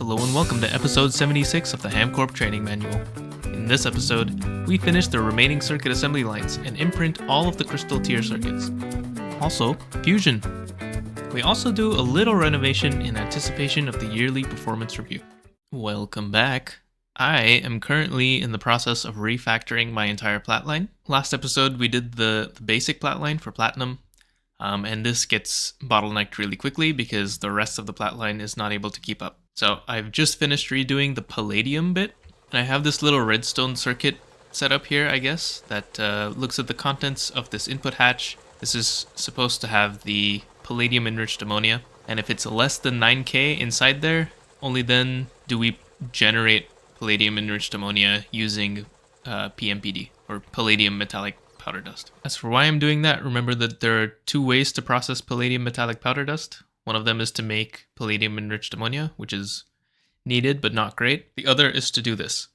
Hello and welcome to episode 76 of the HamCorp training manual. In this episode, we finish the remaining circuit assembly lines and imprint all of the crystal tier circuits. Also, fusion. We also do a little renovation in anticipation of the yearly performance review. Welcome back. I am currently in the process of refactoring my entire plat line. Last episode we did the basic plat line for platinum, and this gets bottlenecked really quickly because the rest of the plat line is not able to keep up. So I've just finished redoing the palladium bit, and I have this little redstone circuit set up here, I guess, that looks at the contents of this input hatch. This is supposed to have the palladium enriched ammonia, and if it's less than 9K inside there, only then do we generate palladium enriched ammonia using PMPD, or palladium metallic powder dust. As for why I'm doing that, remember that there are two ways to process palladium metallic powder dust. One of them is to make palladium enriched ammonia, which is needed but not great. The other is to do this,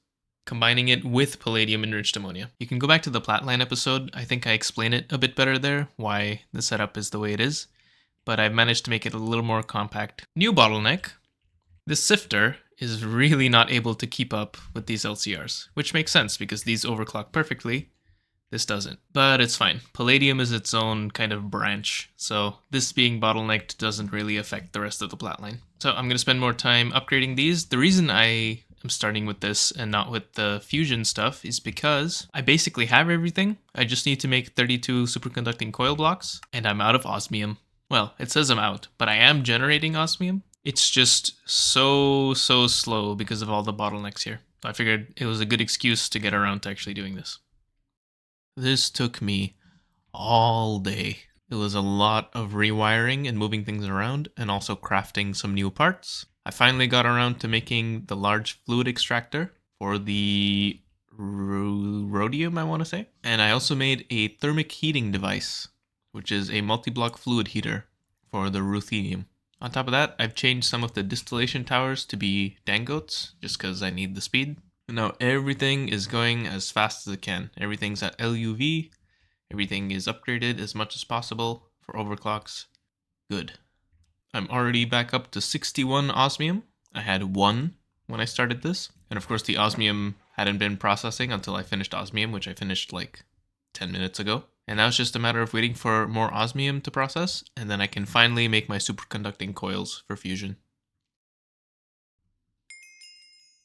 combining it with palladium enriched ammonia. You can go back to the Platline episode. I think I explain it a bit better there, why the setup is the way it is, but I've managed to make it a little more compact. New bottleneck. This sifter is really not able to keep up with these LCRs, which makes sense because these overclock perfectly. This doesn't, but it's fine. Palladium is its own kind of branch, so this being bottlenecked doesn't really affect the rest of the plat line. So I'm going to spend more time upgrading these. The reason I am starting with this and not with the fusion stuff is because I basically have everything. I just need to make 32 superconducting coil blocks, and I'm out of osmium. Well, it says I'm out, but I am generating osmium. It's just so slow because of all the bottlenecks here. So I figured it was a good excuse to get around to actually doing this. This took me all day. It was a lot of rewiring and moving things around and also crafting some new parts. I finally got around to making the large fluid extractor for the rhodium, I want to say. And I also made a thermic heating device, which is a multi-block fluid heater for the ruthenium. On top of that, I've changed some of the distillation towers to be dangotes, just because I need the speed. Now everything is going as fast as it can. Everything's at LUV. Everything is upgraded as much as possible for overclocks. Good. I'm already back up to 61 osmium. I had 1 when I started this. And of course the osmium hadn't been processing until I finished osmium, which I finished like 10 minutes ago. And now it's just a matter of waiting for more osmium to process, and then I can finally make my superconducting coils for fusion.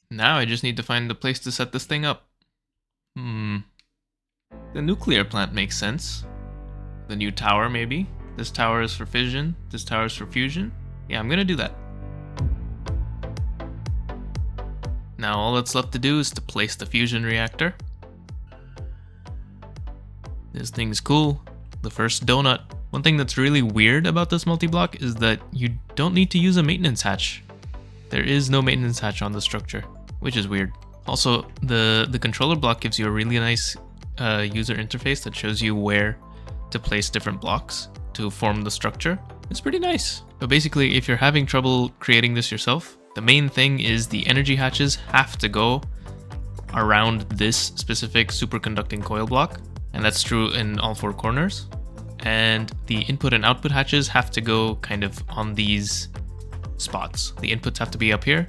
Now I just need to find the place to set this thing up. The nuclear plant makes sense. The new tower, maybe. This tower is for fission. This tower is for fusion. Yeah, I'm gonna do that. Now all that's left to do is to place the fusion reactor. This thing's cool. The first donut. One thing that's really weird about this multi-block is that you don't need to use a maintenance hatch. There is no maintenance hatch on the structure, which is weird. Also, the controller block gives you a really nice user interface that shows you where to place different blocks to form the structure. It's pretty nice. But basically, if you're having trouble creating this yourself, the main thing is the energy hatches have to go around this specific superconducting coil block. And that's true in all 4 corners. And the input and output hatches have to go kind of on these spots. The inputs have to be up here,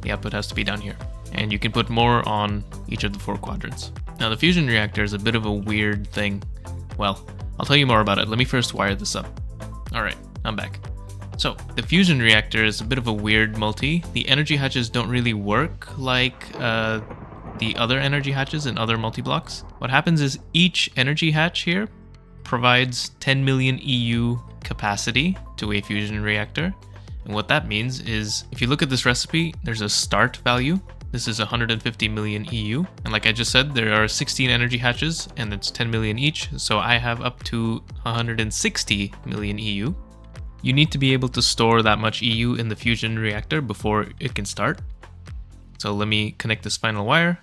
the output has to be down here. And you can put more on each of the 4 quadrants. Now the fusion reactor is a bit of a weird thing. Well, I'll tell you more about it. Let me first wire this up. Alright, I'm back. So, the fusion reactor is a bit of a weird multi. The energy hatches don't really work like the other energy hatches in other multi-blocks. What happens is each energy hatch here provides 10 million EU capacity to a fusion reactor. And what that means is, if you look at this recipe, there's a start value. This is 150 million EU. And like I just said, there are 16 energy hatches and it's 10 million each. So I have up to 160 million EU. You need to be able to store that much EU in the fusion reactor before it can start. So let me connect this final wire.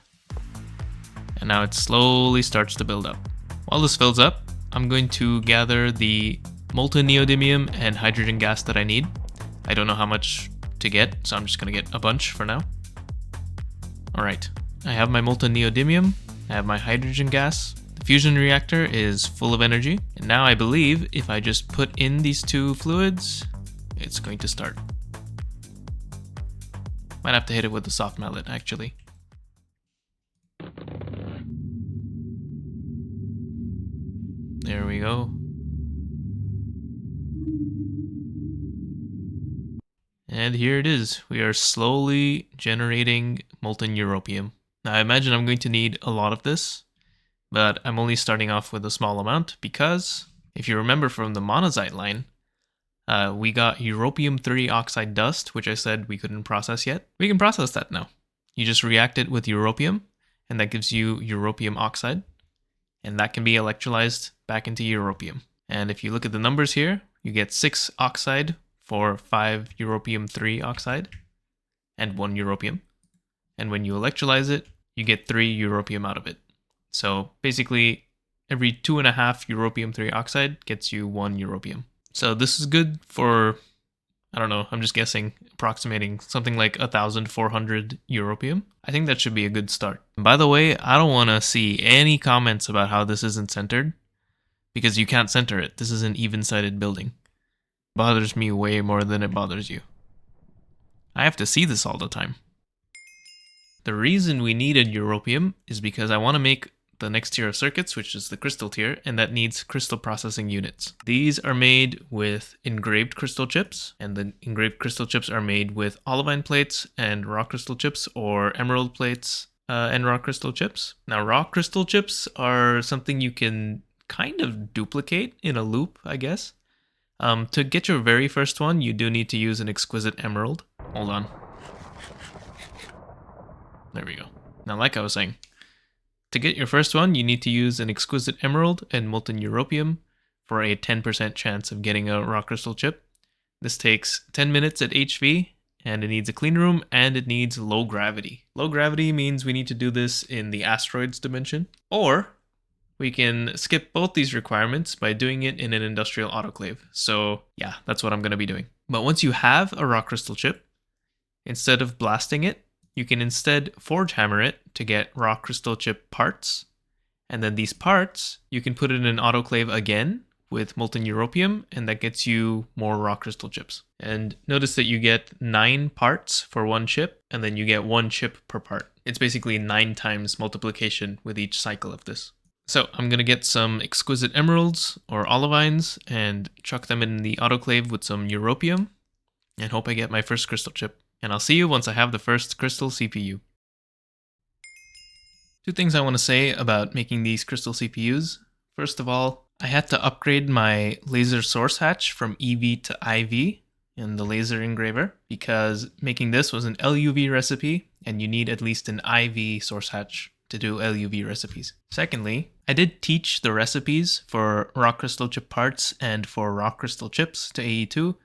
And now it slowly starts to build up. While this fills up, I'm going to gather the molten neodymium and hydrogen gas that I need. I don't know how much to get, so I'm just going to get a bunch for now. Alright, I have my molten neodymium, I have my hydrogen gas. The fusion reactor is full of energy. And now I believe if I just put in these 2 fluids, it's going to start. Might have to hit it with the soft mallet, actually. There we go. And here it is. We are slowly generating molten europium. Now I imagine I'm going to need a lot of this, but I'm only starting off with a small amount because if you remember from the monazite line, we got Europium-3 oxide dust, which I said we couldn't process yet. We can process that now. You just react it with Europium, and that gives you Europium oxide, and that can be electrolyzed back into Europium. And if you look at the numbers here, you get 6 oxide for 5 Europium-3 oxide, and 1 Europium. And when you electrolyze it, you get 3 Europium out of it. So basically, every 2.5 Europium-3 oxide gets you 1 Europium. So this is good for, I don't know, I'm just guessing, approximating something like 1,400 Europium. I think that should be a good start. And by the way, I don't want to see any comments about how this isn't centered, because you can't center it. This is an even-sided building. It bothers me way more than it bothers you. I have to see this all the time. The reason we needed Europium is because I want to make the next tier of circuits, which is the crystal tier, and that needs crystal processing units. These are made with engraved crystal chips, and the engraved crystal chips are made with olivine plates and raw crystal chips, or emerald plates and raw crystal chips. Now, raw crystal chips are something you can kind of duplicate in a loop, I guess. To get your very first one, you do need to use an exquisite emerald. Hold on. There we go. Now, like I was saying, to get your first one, you need to use an exquisite emerald and molten europium for a 10% chance of getting a raw crystal chip. This takes 10 minutes at HV, and it needs a clean room, and it needs low gravity. Low gravity means we need to do this in the asteroids dimension, or we can skip both these requirements by doing it in an industrial autoclave. So yeah, that's what I'm going to be doing. But once you have a raw crystal chip, instead of blasting it, you can instead forge hammer it to get raw crystal chip parts. And then these parts, you can put in an autoclave again with molten europium, and that gets you more raw crystal chips. And notice that you get 9 parts for 1 chip, and then you get 1 chip per part. It's basically 9 times multiplication with each cycle of this. So I'm going to get some exquisite emeralds or olivines and chuck them in the autoclave with some europium, and hope I get my first crystal chip. And I'll see you once I have the first crystal CPU. 2 things I want to say about making these crystal CPUs. First of all, I had to upgrade my laser source hatch from EV to IV in the laser engraver, because making this was an LUV recipe, and you need at least an IV source hatch to do LUV recipes. Secondly, I did teach the recipes for raw crystal chip parts and for raw crystal chips to AE2,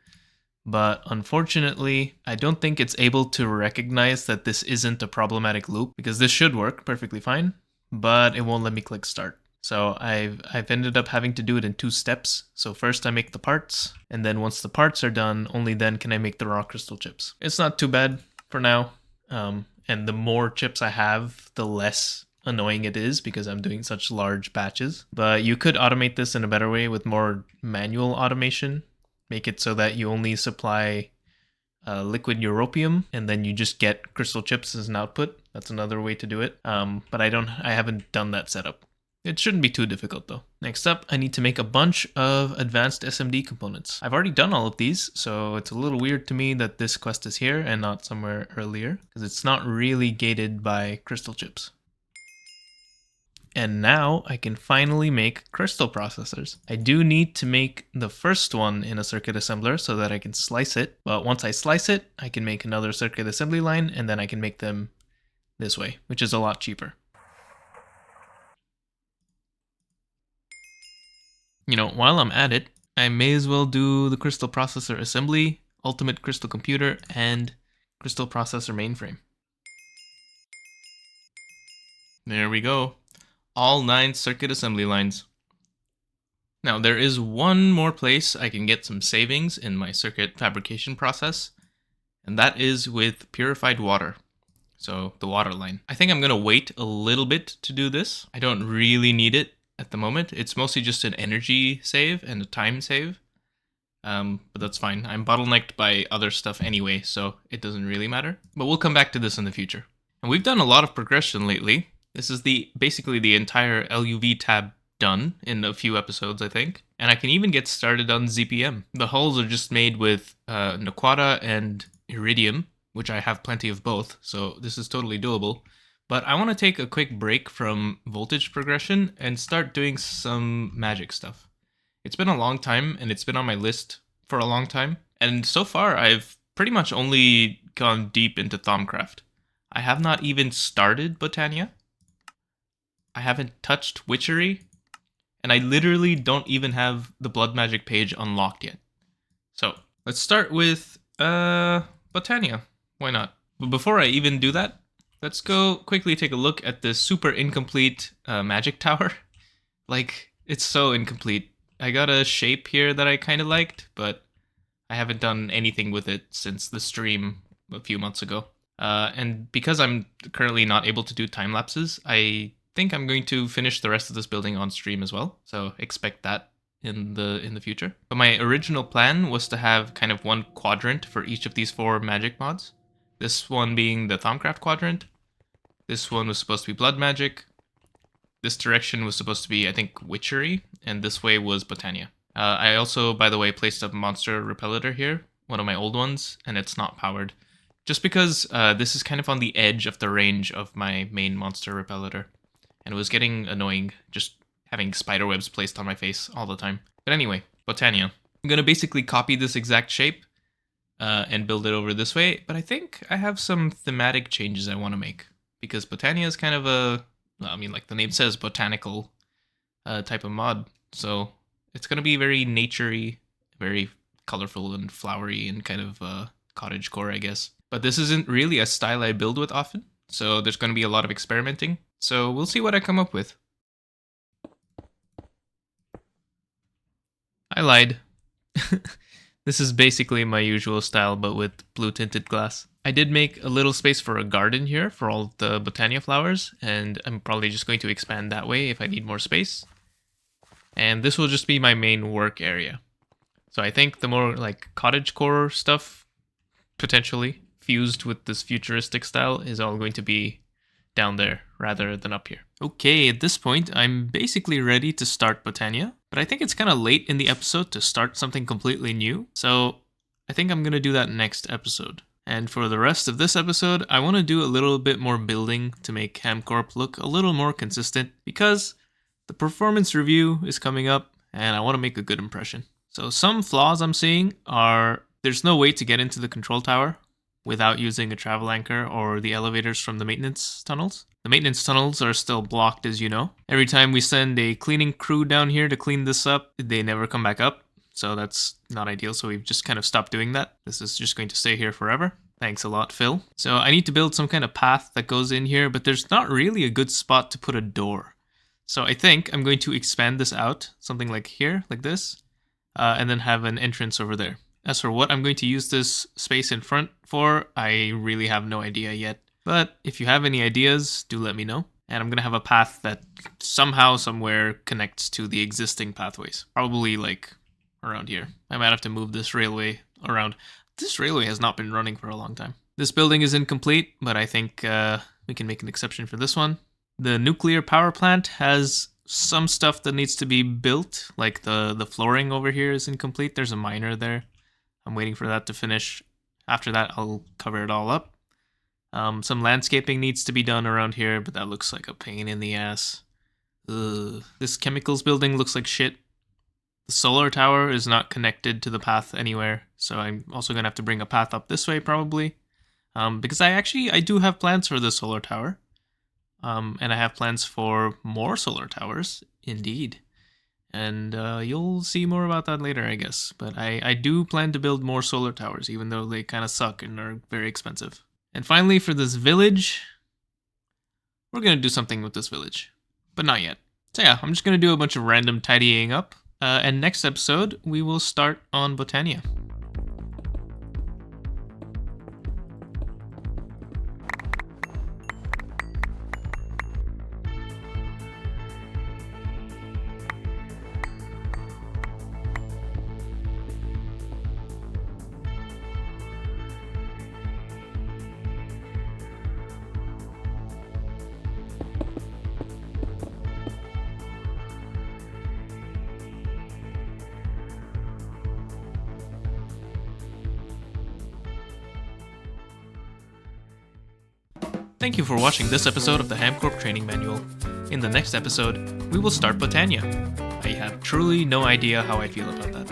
but unfortunately, I don't think it's able to recognize that this isn't a problematic loop, because this should work perfectly fine, but it won't let me click start. So I've ended up having to do it in 2 steps. So first I make the parts, and then once the parts are done, only then can I make the raw crystal chips. It's not too bad for now, and the more chips I have, the less annoying it is, because I'm doing such large batches. But you could automate this in a better way with more manual automation. Make it so that you only supply liquid europium, and then you just get crystal chips as an output. That's another way to do it. But I haven't done that setup. It shouldn't be too difficult though. Next up, I need to make a bunch of advanced SMD components. I've already done all of these, so it's a little weird to me that this quest is here and not somewhere earlier, because it's not really gated by crystal chips. And now I can finally make crystal processors. I do need to make the first one in a circuit assembler so that I can slice it. But once I slice it, I can make another circuit assembly line, and then I can make them this way, which is a lot cheaper. You know, while I'm at it, I may as well do the crystal processor assembly, ultimate crystal computer, and crystal processor mainframe. There we go. All 9 circuit assembly lines. Now, there is one more place I can get some savings in my circuit fabrication process, and that is with purified water. So the water line. I think I'm going to wait a little bit to do this. I don't really need it at the moment. It's mostly just an energy save and a time save. But that's fine. I'm bottlenecked by other stuff anyway, so it doesn't really matter. But we'll come back to this in the future. And we've done a lot of progression lately. This is basically the entire LUV tab done in a few episodes, I think. And I can even get started on ZPM. The hulls are just made with Naquata and Iridium, which I have plenty of both, so this is totally doable. But I want to take a quick break from voltage progression and start doing some magic stuff. It's been a long time, and it's been on my list for a long time. And so far, I've pretty much only gone deep into Thaumcraft. I have not even started Botania. I haven't touched Witchery. And I literally don't even have the Blood Magic page unlocked yet. So, let's start with Botania. Why not? But before I even do that, let's go quickly take a look at this super incomplete magic tower. Like, it's so incomplete. I got a shape here that I kind of liked, but I haven't done anything with it since the stream a few months ago. And because I'm currently not able to do time lapses, I think I'm going to finish the rest of this building on stream as well. So expect that in the future. But my original plan was to have kind of one quadrant for each of these 4 magic mods. This one being the Thaumcraft quadrant. This one was supposed to be Blood Magic. This direction was supposed to be, I think, Witchery, and this way was Botania. I also, by the way, placed a monster repellator here, one of my old ones, and it's not powered. Just because this is kind of on the edge of the range of my main monster repellator, and it was getting annoying just having spiderwebs placed on my face all the time. But anyway, Botania. I'm going to basically copy this exact shape and build it over this way, but I think I have some thematic changes I want to make, because Botania is kind of a... I mean, like the name says, botanical type of mod. So it's going to be very nature-y, very colorful and flowery and kind of cottagecore, I guess. But this isn't really a style I build with often, so there's going to be a lot of experimenting. So we'll see what I come up with. I lied. This is basically my usual style, but with blue tinted glass. I did make a little space for a garden here for all the Botania flowers, and I'm probably just going to expand that way if I need more space. And this will just be my main work area. So I think the more like cottagecore stuff, potentially fused with this futuristic style, is all going to be down there rather than up here. Okay, at this point, I'm basically ready to start Botania, but I think it's kind of late in the episode to start something completely new, so I think I'm going to do that next episode. And for the rest of this episode, I want to do a little bit more building to make HamCorp look a little more consistent, because the performance review is coming up and I want to make a good impression. So some flaws I'm seeing are there's no way to get into the control tower without using a travel anchor or the elevators from the maintenance tunnels. The maintenance tunnels are still blocked, as you know. Every time we send a cleaning crew down here to clean this up, they never come back up. So that's not ideal, so we've just kind of stopped doing that. This is just going to stay here forever. Thanks a lot, Phil. So I need to build some kind of path that goes in here, but there's not really a good spot to put a door. So I think I'm going to expand this out, something like here, like this, and then have an entrance over there. As for what I'm going to use this space in front for, I really have no idea yet. But if you have any ideas, do let me know. And I'm going to have a path that somehow, somewhere connects to the existing pathways. Probably like around here. I might have to move this railway around. This railway has not been running for a long time. This building is incomplete, but I think we can make an exception for this one. The nuclear power plant has some stuff that needs to be built, like the flooring over here is incomplete. There's a miner there. I'm waiting for that to finish. After that, I'll cover it all up. Some landscaping needs to be done around here, but that looks like a pain in the ass. Ugh. This chemicals building looks like shit. The solar tower is not connected to the path anywhere, so I'm also going to have to bring a path up this way probably. Because I do have plans for the solar tower. And I have plans for more solar towers, indeed. And you'll see more about that later, I guess. But I do plan to build more solar towers, even though they kind of suck and are very expensive. And finally, for this village, we're going to do something with this village. But not yet. So yeah, I'm just going to do a bunch of random tidying up. And next episode, we will start on Botania. Thank you for watching this episode of the HamCorp Training Manual. In the next episode, we will start Botania. I have truly no idea how I feel about that.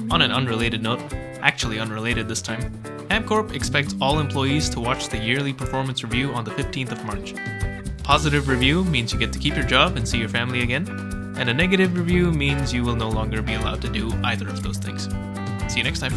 On an unrelated note, actually unrelated this time, HamCorp expects all employees to watch the yearly performance review on the 15th of March. Positive review means you get to keep your job and see your family again, and a negative review means you will no longer be allowed to do either of those things. See you next time.